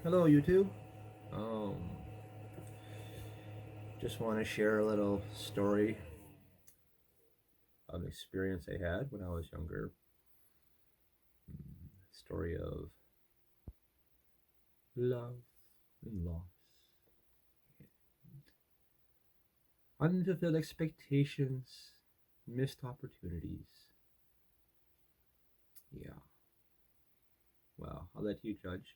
Hello, YouTube. Um, just want to share a little story of an experience I had when I was younger. Story of love and loss, unfulfilled expectations, missed opportunities. Yeah, well, I'll let you judge.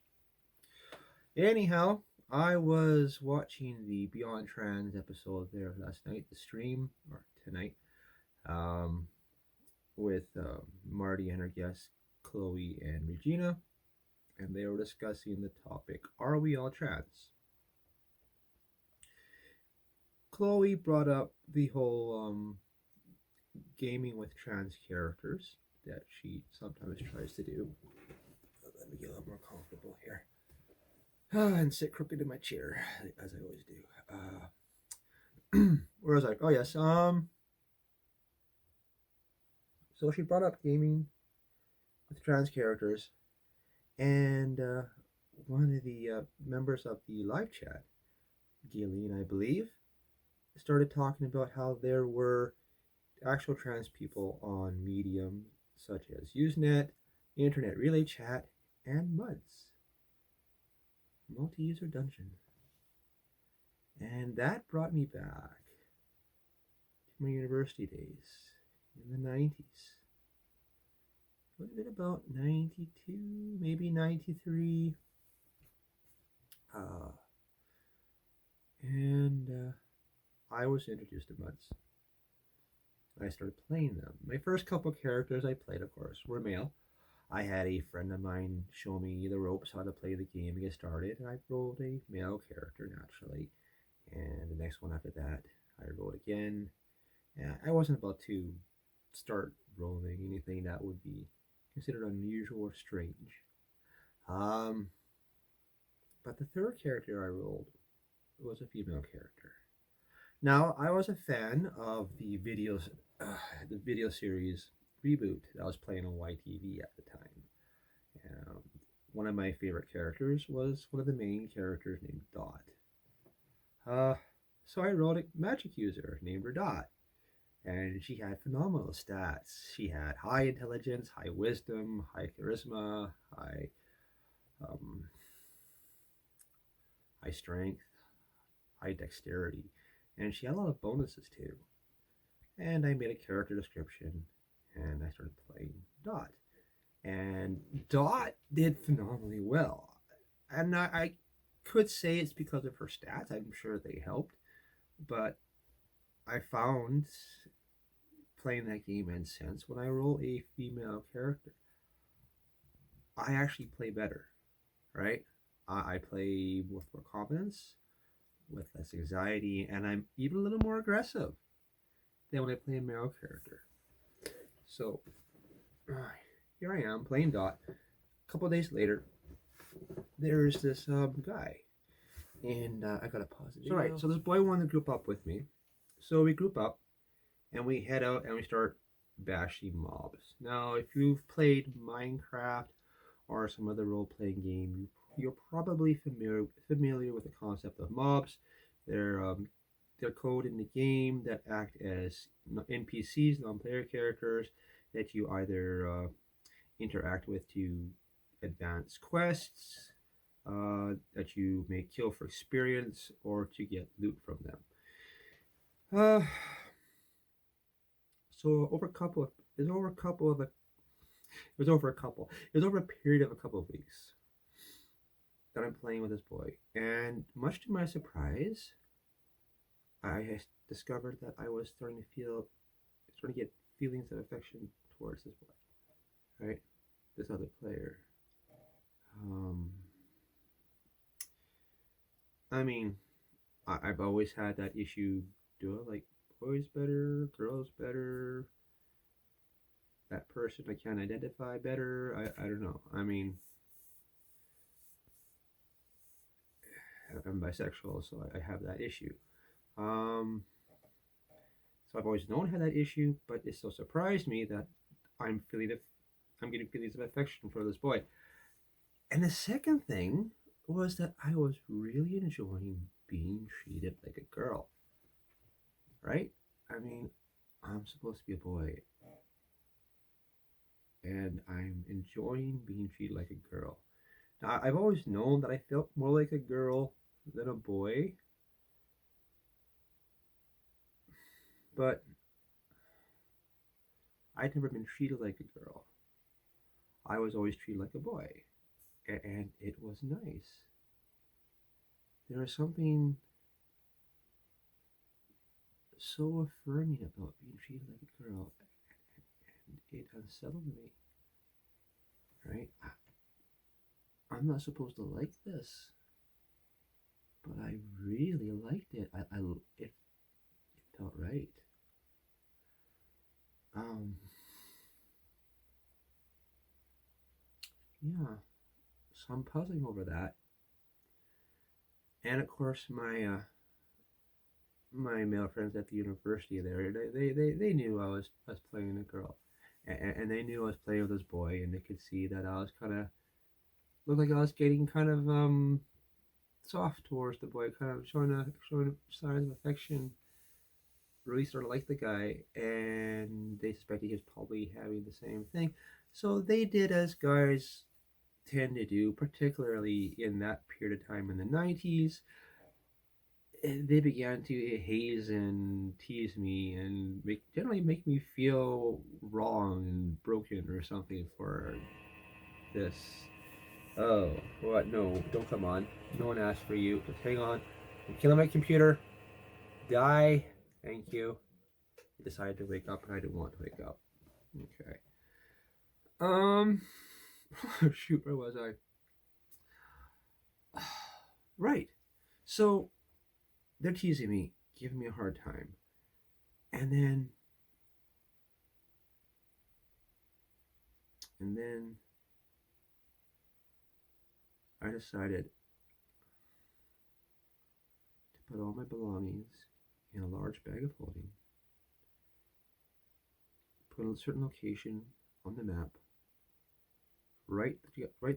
Anyhow, I was watching the Beyond Trans episode there last night, the stream, or tonight, um, with Marty and her guests, Chloe and Regina, and they were discussing the topic, are we all trans? Chloe brought up the whole gaming with trans characters that she sometimes tries to do. Let me get a little more comfortable here. And sit crooked in my chair, as I always do. Where was I? Oh, yes. So she brought up gaming with trans characters, and one of the members of the live chat, Galen, I believe, started talking about how there were actual trans people on medium such as Usenet, Internet Relay Chat, and MUDs, multi-user dungeon. And that brought me back to my university days in the 90s. Would have been about 92, maybe 93. Uh, and I was introduced to MUDs. I started playing them. My first couple characters I played, of course, were male. I had a friend of mine show me the ropes how to play the game and get started, and I rolled a male character naturally. And the next one after that, I rolled again. And I wasn't about to start rolling anything that would be considered unusual or strange. Um, but the third character I rolled was a female character. Now, I was a fan of the video series Reboot that was playing on YTV at the time. Um, one of my favorite characters was one of the main characters named Dot. Uh, so I wrote a magic user named her Dot, and she had phenomenal stats. She had high intelligence, high wisdom, high charisma, um, high strength, high dexterity, and she had a lot of bonuses too. And I made a character description, and I started playing Dot. And Dot did phenomenally well. And I could say it's because of her stats. I'm sure they helped. But I found playing that game and since when I roll a female character, I actually play better, right? I play with more confidence, with less anxiety, and I'm even a little more aggressive than when I play a male character. So here I am playing Dot. A couple days later, there's this guy, and I gotta pause it. All right, so this boy wanted to group up with me, so we group up, and we head out and we start bashing mobs. Now, if you've played Minecraft or some other role-playing game, you're probably familiar with the concept of mobs. They're code in the game that act as NPCs, non-player characters that you either interact with to advance quests, that you may kill for experience, or to get loot from them. Uh, so over a couple of, it was over a couple of, it was over a couple, it was over a period of a couple of weeks that I'm playing with this boy, and much to my surprise, I discovered that I was starting to get feelings of affection towards this boy, right? This other player. Um, I mean, I've always had that issue. Do I like boys better, girls better? That person I can't identify better? I don't know. I mean, I'm bisexual, so I have that issue. Um, so I've always known I had that issue, but it still surprised me that I'm feeling I'm getting feelings of affection for this boy. And the second thing was that I was really enjoying being treated like a girl, right? I mean, I'm supposed to be a boy, and I'm enjoying being treated like a girl. Now, I've always known that I felt more like a girl than a boy, but I'd never been treated like a girl. I was always treated like a boy, and it was nice. There was something so affirming about being treated like a girl, and it unsettled me, right? I'm not supposed to like this, but I really liked it. It felt right. Um, yeah, so I'm puzzling over that, and of course my male friends at the university there, they knew I was playing a girl, and they knew I was playing with this boy, and they could see that I was kind of looked like I was getting kind of soft towards the boy, kind of showing signs of affection. Really sort of liked the guy, and they suspected he was probably having the same thing. So they did as guys tend to do, particularly in that period of time in the 90s. They began to haze and tease me and generally make me feel wrong and broken or something for this. Oh, what? No, don't come on. No one asked for you. Just hang on. I'm killing my computer. Die. Thank you. I decided to wake up and I didn't want to wake up. Okay. Um. Shoot, where was I? Right. So they're teasing me, giving me a hard time, and then I decided to put all my belongings in a large bag of holding, put a certain location on the map, write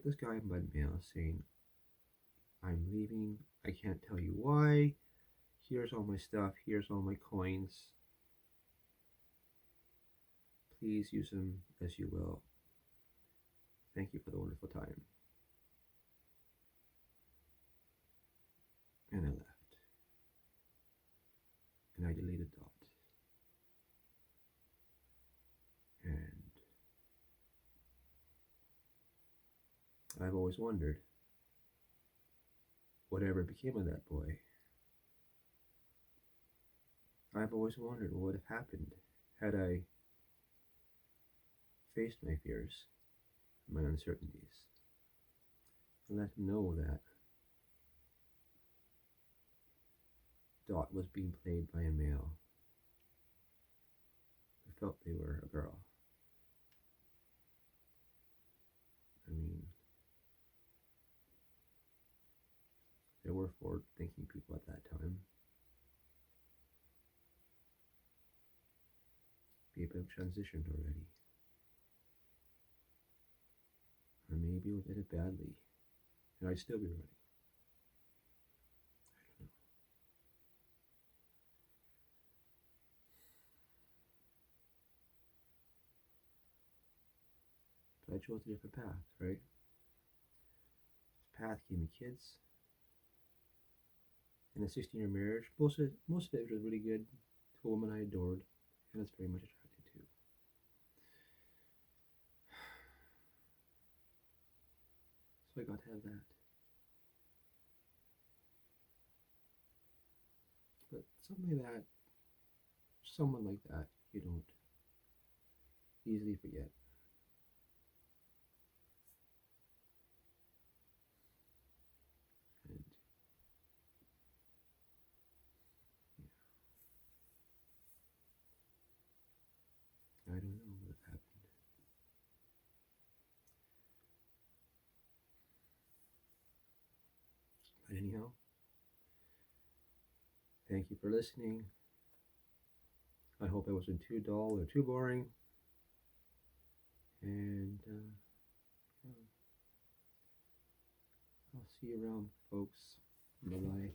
this guy by mail saying I'm leaving. I can't tell you why. Here's all my stuff. Here's all my coins. Please use them as you will. Thank you for the wonderful time. And I left. And I deleted Dot. And I've always wondered whatever became of that boy. I've always wondered what would have happened had I faced my fears, my uncertainties, and let him know that Dot was being played by a male who felt they were a girl. I mean, there were forward thinking people at that time. People have transitioned already. Or maybe it ended badly, and I'd still be ready. I don't know. But I chose a different path, right? This path gave me kids and a 16-year marriage. Most of it was really good to a woman I adored, and I was very much attracted to. So I got to have that. But someone like that, you don't easily forget. And yeah, I don't know what happened. But anyhow, thank you for listening. I hope it wasn't too dull or too boring. And See you around, folks. Bye bye.